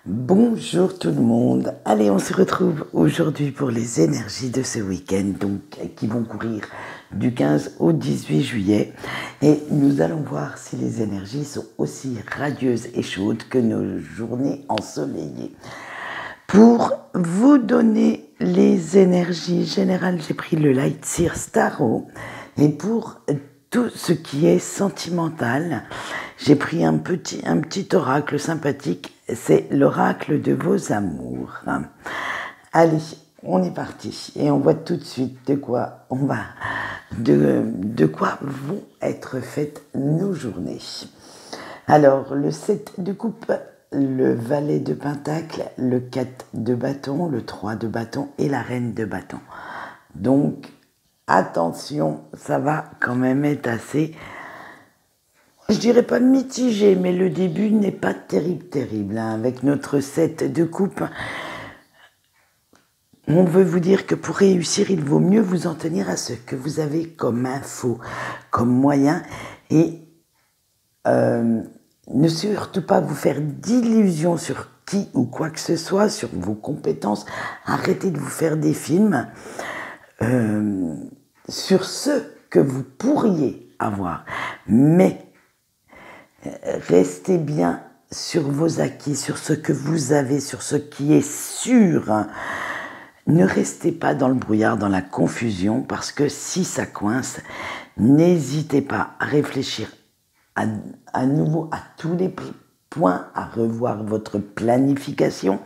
Bonjour tout le monde. Allez, on se retrouve aujourd'hui pour les énergies de ce week-end, donc qui vont courir du 15 au 18 juillet. Et nous allons voir si les énergies sont aussi radieuses et chaudes que nos journées ensoleillées. Pour vous donner les énergies générales, j'ai pris le Light Seer Tarot. Et pour tout ce qui est sentimental, j'ai pris un petit oracle sympathique. C'est l'oracle de vos amours. Allez, on est parti. Et on voit tout de suite de quoi vont être faites nos journées. Alors, le 7 de coupe, le valet de pentacle, le 4 de bâton, le 3 de bâton et la reine de bâton. Donc, attention, ça va quand même être assez, je dirais pas mitigé, mais le début n'est pas terrible. Avec notre 7 de coupe, on veut vous dire que pour réussir, il vaut mieux vous en tenir à ce que vous avez comme info, comme moyen, et ne surtout pas vous faire d'illusions sur qui ou quoi que ce soit, sur vos compétences. Arrêtez de vous faire des films sur ce que vous pourriez avoir. Mais restez bien sur vos acquis, sur ce que vous avez, sur ce qui est sûr. Ne restez pas dans le brouillard, dans la confusion, parce que si ça coince, n'hésitez pas à réfléchir à nouveau à tous les points, à revoir votre planification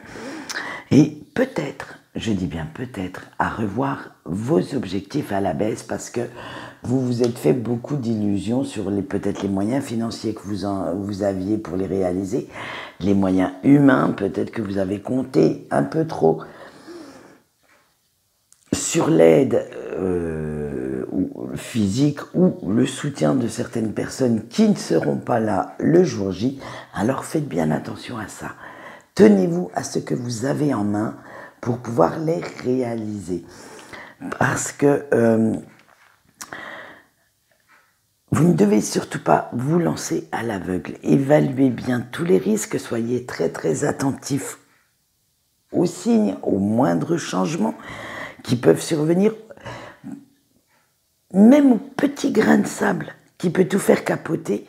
et peut-être, je dis bien peut-être, à revoir vos objectifs à la baisse parce que vous vous êtes fait beaucoup d'illusions sur peut-être les moyens financiers que vous aviez pour les réaliser, les moyens humains, peut-être que vous avez compté un peu trop sur l'aide physique ou le soutien de certaines personnes qui ne seront pas là le jour J, alors faites bien attention à ça. Tenez-vous à ce que vous avez en main pour pouvoir les réaliser. Parce que vous ne devez surtout pas vous lancer à l'aveugle. Évaluez bien tous les risques, soyez très attentifs aux signes, aux moindres changements qui peuvent survenir, même au petit grain de sable qui peut tout faire capoter.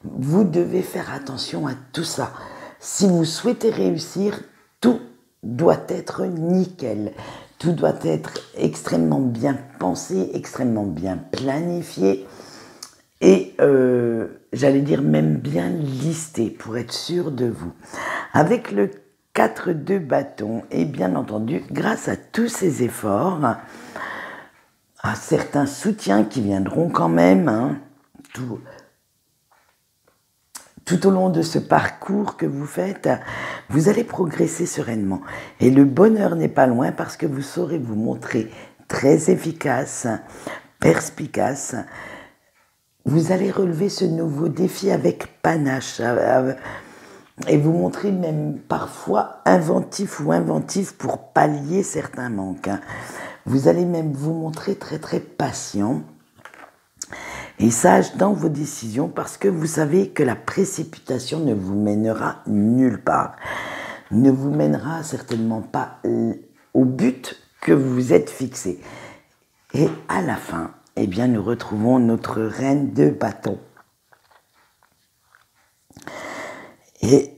Vous devez faire attention à tout ça. Si vous souhaitez réussir, tout doit être nickel. Tout doit être extrêmement bien pensé, extrêmement bien planifié et, j'allais dire, même bien listé pour être sûr de vous. Avec le 4 de bâton, et bien entendu, grâce à tous ces efforts, à certains soutiens qui viendront quand même, tout au long de ce parcours que vous faites, vous allez progresser sereinement. Et le bonheur n'est pas loin parce que vous saurez vous montrer très efficace, perspicace. Vous allez relever ce nouveau défi avec panache et vous montrer même parfois inventif pour pallier certains manques. Vous allez même vous montrer très patient et sage dans vos décisions parce que vous savez que la précipitation ne vous mènera nulle part, ne vous mènera certainement pas au but que vous vous êtes fixé. Et à la fin, eh bien, nous retrouvons notre reine de bâton. Et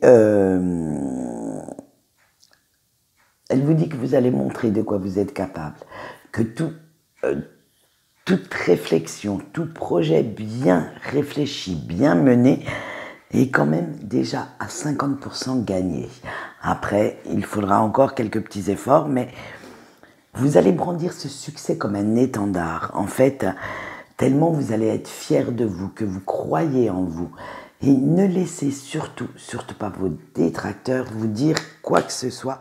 elle vous dit que vous allez montrer de quoi vous êtes capable, que toute réflexion, tout projet bien réfléchi, bien mené, est quand même déjà à 50% gagné. Après, il faudra encore quelques petits efforts, mais vous allez brandir ce succès comme un étendard. En fait, tellement vous allez être fiers de vous, que vous croyez en vous. Et ne laissez surtout pas vos détracteurs vous dire quoi que ce soit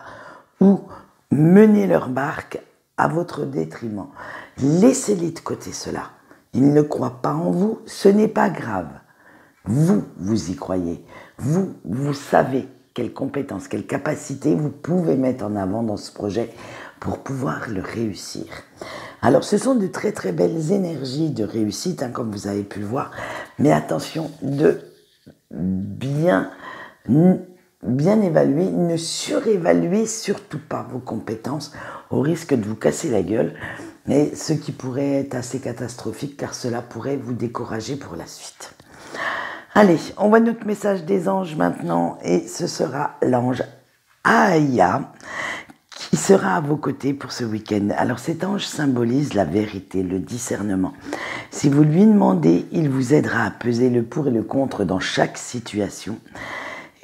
ou mener leur barque à votre détriment. Laissez-les de côté cela. Ils ne croient pas en vous, ce n'est pas grave. Vous y croyez. Vous savez quelles compétences, quelles capacités vous pouvez mettre en avant dans ce projet pour pouvoir le réussir. Alors, ce sont de très belles énergies de réussite, comme vous avez pu le voir, mais attention de bien bien évaluer, ne surévaluez surtout pas vos compétences au risque de vous casser la gueule, et ce qui pourrait être assez catastrophique car cela pourrait vous décourager pour la suite. Allez, on voit notre message des anges maintenant et ce sera l'ange Aya qui sera à vos côtés pour ce week-end. Alors cet ange symbolise la vérité, le discernement. Si vous lui demandez, il vous aidera à peser le pour et le contre dans chaque situation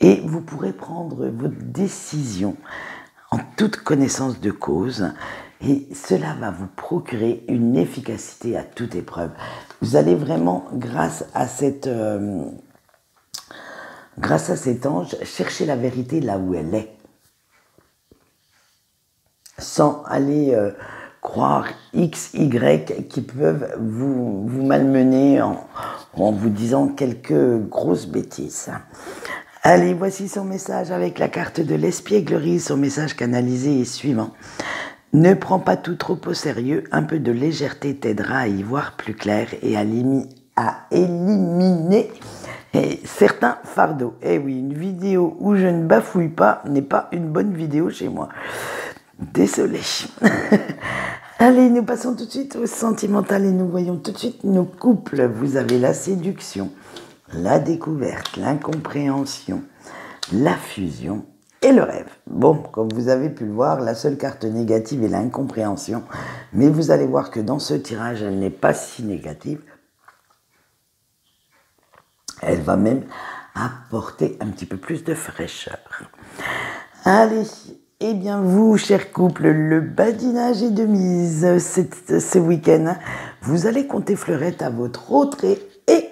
et vous pourrez prendre votre décision en toute connaissance de cause et cela va vous procurer une efficacité à toute épreuve. Vous allez vraiment, grâce à cet ange, chercher la vérité là où elle est. Sans aller croire X, Y qui peuvent vous malmener en vous disant quelques grosses bêtises. Allez, voici son message avec la carte de l'espièglerie. Son message canalisé est suivant. Ne prends pas tout trop au sérieux, un peu de légèreté t'aidera à y voir plus clair et à éliminer certains fardeaux. Eh oui, une vidéo où je ne bafouille pas n'est pas une bonne vidéo chez moi. Désolé. Allez, nous passons tout de suite au sentimental et nous voyons tout de suite nos couples. Vous avez la séduction, la découverte, l'incompréhension, la fusion et le rêve. Bon, comme vous avez pu le voir, la seule carte négative est l'incompréhension. Mais vous allez voir que dans ce tirage, elle n'est pas si négative. Elle va même apporter un petit peu plus de fraîcheur. Allez, eh bien vous, chers couples, le badinage est de mise ce week-end. Vous allez compter fleurette à votre autré et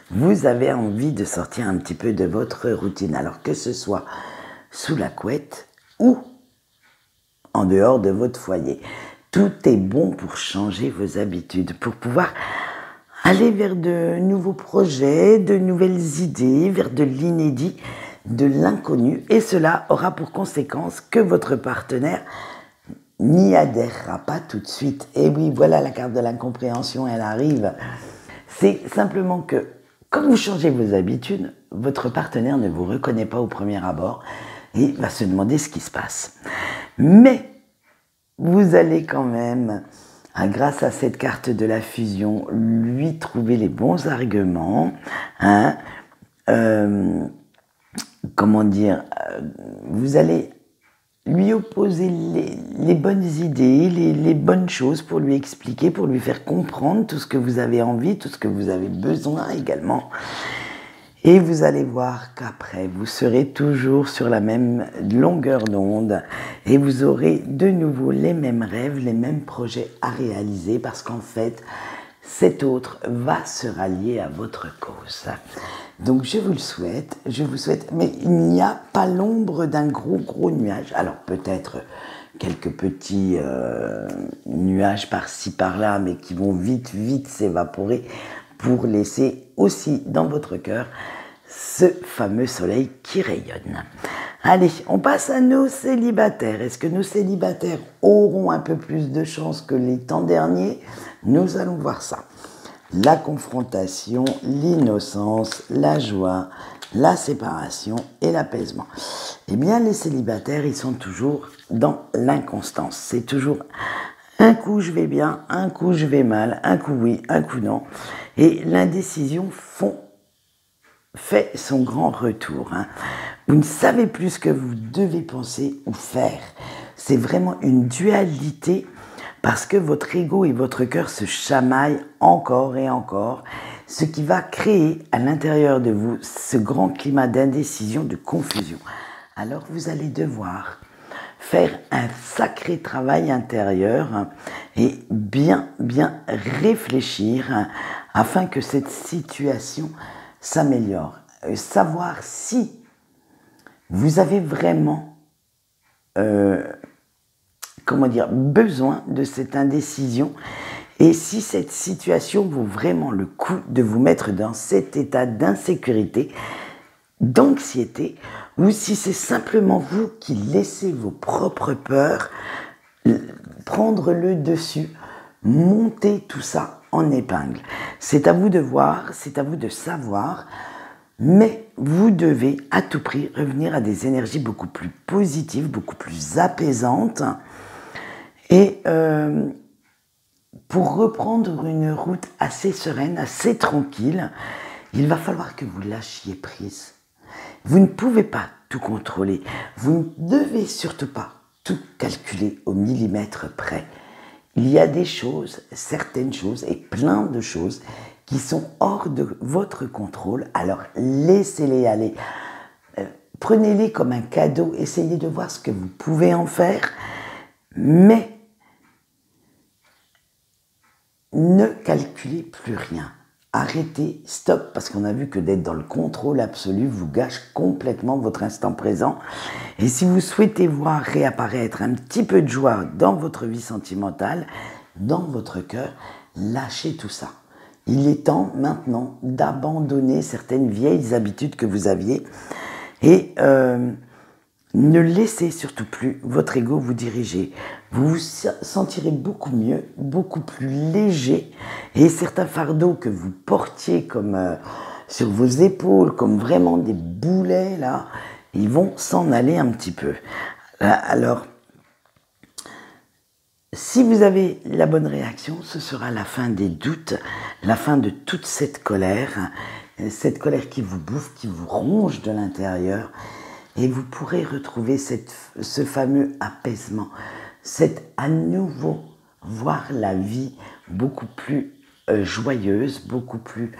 vous avez envie de sortir un petit peu de votre routine. Alors que ce soit sous la couette ou en dehors de votre foyer. Tout est bon pour changer vos habitudes, pour pouvoir aller vers de nouveaux projets, de nouvelles idées, vers de l'inédit, de l'inconnu. Et cela aura pour conséquence que votre partenaire n'y adhérera pas tout de suite. Et oui, voilà la carte de l'incompréhension, elle arrive. C'est simplement que, quand vous changez vos habitudes, votre partenaire ne vous reconnaît pas au premier abord et va se demander ce qui se passe. Mais vous allez quand même, grâce à cette carte de la fusion, lui trouver les bons arguments, vous allez lui opposer les bonnes idées, les bonnes choses pour lui expliquer, pour lui faire comprendre tout ce que vous avez envie, tout ce que vous avez besoin également. Et vous allez voir qu'après, vous serez toujours sur la même longueur d'onde et vous aurez de nouveau les mêmes rêves, les mêmes projets à réaliser parce qu'en fait, cet autre va se rallier à votre cause. Donc je vous souhaite, mais il n'y a pas l'ombre d'un gros nuage. Alors peut-être quelques petits nuages par-ci par-là, mais qui vont vite s'évaporer pour laisser aussi dans votre cœur ce fameux soleil qui rayonne. Allez, on passe à nos célibataires. Est-ce que nos célibataires auront un peu plus de chance que les temps derniers? Nous allons voir ça. La confrontation, l'innocence, la joie, la séparation et l'apaisement. Eh bien, les célibataires, ils sont toujours dans l'inconstance. C'est toujours un coup je vais bien, un coup je vais mal, un coup oui, un coup non. Et l'indécision fait son grand retour. Vous ne savez plus ce que vous devez penser ou faire. C'est vraiment une dualité parce que votre ego et votre cœur se chamaillent encore et encore, ce qui va créer à l'intérieur de vous ce grand climat d'indécision, de confusion. Alors vous allez devoir faire un sacré travail intérieur et bien réfléchir afin que cette situation s'améliore. Savoir si vous avez vraiment besoin de cette indécision et si cette situation vaut vraiment le coup de vous mettre dans cet état d'insécurité, d'anxiété, ou si c'est simplement vous qui laissez vos propres peurs prendre le dessus, monter tout ça en épingle. C'est à vous de voir, c'est à vous de savoir, mais vous devez à tout prix revenir à des énergies beaucoup plus positives, beaucoup plus apaisantes. Et pour reprendre une route assez sereine, assez tranquille, il va falloir que vous lâchiez prise. Vous ne pouvez pas tout contrôler. Vous ne devez surtout pas tout calculer au millimètre près. Il y a des choses, certaines choses et plein de choses qui sont hors de votre contrôle. Alors laissez-les aller. Prenez-les comme un cadeau. Essayez de voir ce que vous pouvez en faire. Mais ne calculez plus rien. Arrêtez, stop, parce qu'on a vu que d'être dans le contrôle absolu vous gâche complètement votre instant présent. Et si vous souhaitez voir réapparaître un petit peu de joie dans votre vie sentimentale, dans votre cœur, lâchez tout ça. Il est temps maintenant d'abandonner certaines vieilles habitudes que vous aviez et ne laissez surtout plus votre ego vous diriger. Vous vous sentirez beaucoup mieux, beaucoup plus léger et certains fardeaux que vous portiez comme sur vos épaules, comme vraiment des boulets là, ils vont s'en aller un petit peu. Alors, si vous avez la bonne réaction, ce sera la fin des doutes, la fin de toute cette colère qui vous bouffe, qui vous ronge de l'intérieur. Et vous pourrez retrouver ce fameux apaisement, à nouveau voir la vie beaucoup plus joyeuse, beaucoup plus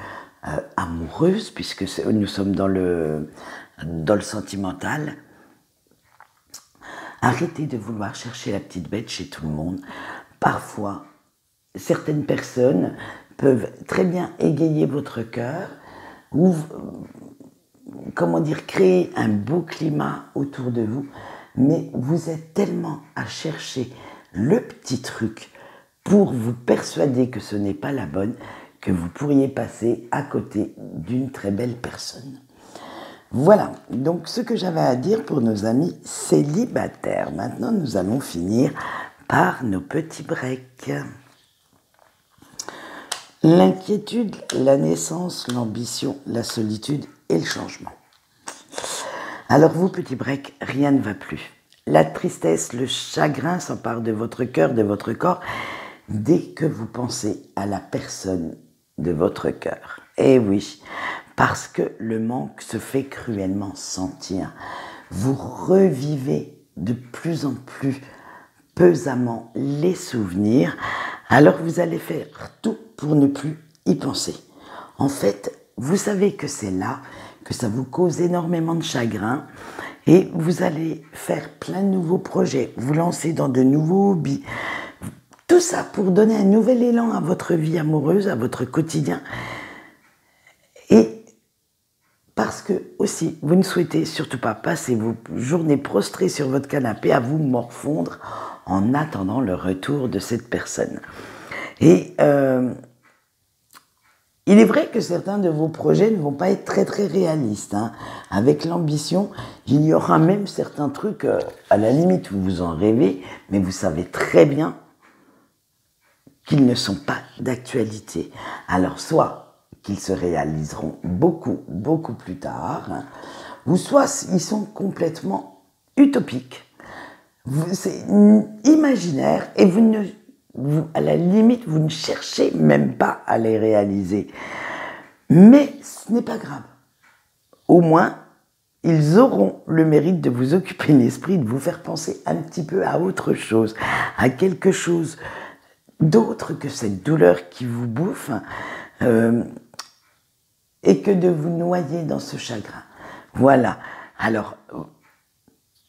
amoureuse, puisque nous sommes dans le sentimental. Arrêtez de vouloir chercher la petite bête chez tout le monde. Parfois, certaines personnes peuvent très bien égayer votre cœur ou créer un beau climat autour de vous, mais vous êtes tellement à chercher le petit truc pour vous persuader que ce n'est pas la bonne, que vous pourriez passer à côté d'une très belle personne. Voilà, donc ce que j'avais à dire pour nos amis célibataires. Maintenant, nous allons finir par nos petits breaks. L'inquiétude, la naissance, l'ambition, la solitude et le changement. Alors vous, petits breaks, rien ne va plus. La tristesse, le chagrin s'emparent de votre cœur, de votre corps, dès que vous pensez à la personne de votre cœur. Eh oui, parce que le manque se fait cruellement sentir. Vous revivez de plus en plus pesamment les souvenirs, alors vous allez faire tout pour ne plus y penser. En fait, vous savez que c'est là, que ça vous cause énormément de chagrin et vous allez faire plein de nouveaux projets, vous lancer dans de nouveaux hobbies. Tout ça pour donner un nouvel élan à votre vie amoureuse, à votre quotidien. Et parce que aussi, vous ne souhaitez surtout pas passer vos journées prostrées sur votre canapé à vous morfondre en attendant le retour de cette personne. Et il est vrai que certains de vos projets ne vont pas être très très réalistes. Avec l'ambition, il y aura même certains trucs, à la limite où vous en rêvez, mais vous savez très bien qu'ils ne sont pas d'actualité. Alors soit qu'ils se réaliseront beaucoup, beaucoup plus tard, ou soit ils sont complètement utopiques. C'est imaginaire et à la limite, vous ne cherchez même pas à les réaliser. Mais ce n'est pas grave. Au moins, ils auront le mérite de vous occuper l'esprit, de vous faire penser un petit peu à autre chose, à quelque chose d'autre que cette douleur qui vous bouffe, et que de vous noyer dans ce chagrin. Voilà. Alors,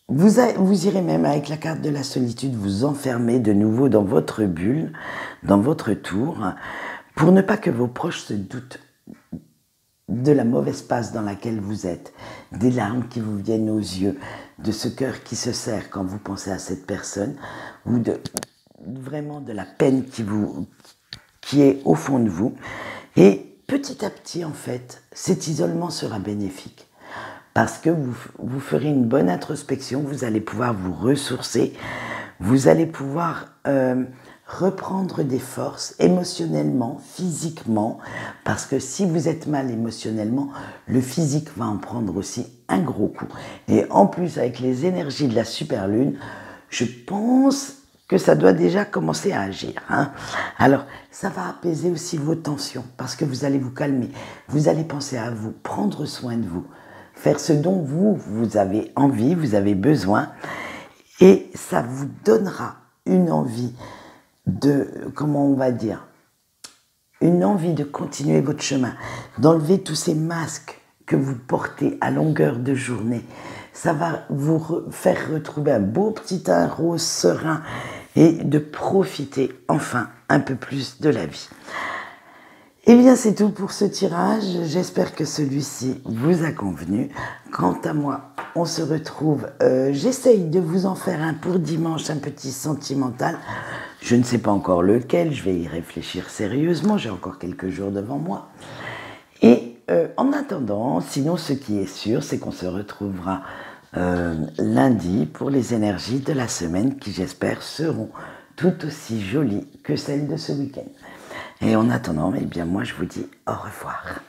vous irez même avec la carte de la solitude vous enfermer de nouveau dans votre bulle, dans votre tour, pour ne pas que vos proches se doutent de la mauvaise passe dans laquelle vous êtes, des larmes qui vous viennent aux yeux, de ce cœur qui se serre quand vous pensez à cette personne, ou vraiment de la peine qui est au fond de vous. Et petit à petit, en fait, cet isolement sera bénéfique. Parce que vous ferez une bonne introspection, vous allez pouvoir vous ressourcer, vous allez pouvoir reprendre des forces émotionnellement, physiquement, parce que si vous êtes mal émotionnellement, le physique va en prendre aussi un gros coup. Et en plus, avec les énergies de la super lune, je pense que ça doit déjà commencer à agir. Alors, ça va apaiser aussi vos tensions, parce que vous allez vous calmer, vous allez penser à vous, prendre soin de vous, faire ce dont vous avez envie, vous avez besoin, et ça vous donnera une envie comment on va dire, une envie de continuer votre chemin, d'enlever tous ces masques que vous portez à longueur de journée. Ça va vous faire retrouver un beau petit teint rose serein et de profiter enfin un peu plus de la vie. Eh bien, c'est tout pour ce tirage. J'espère que celui-ci vous a convenu. Quant à moi, on se retrouve. J'essaye de vous en faire un pour dimanche, un petit sentimental. Je ne sais pas encore lequel. Je vais y réfléchir sérieusement. J'ai encore quelques jours devant moi. Et en attendant, sinon, ce qui est sûr, c'est qu'on se retrouvera lundi pour les énergies de la semaine qui, j'espère, seront tout aussi jolies que celles de ce week-end. Et en attendant, eh bien moi je vous dis au revoir.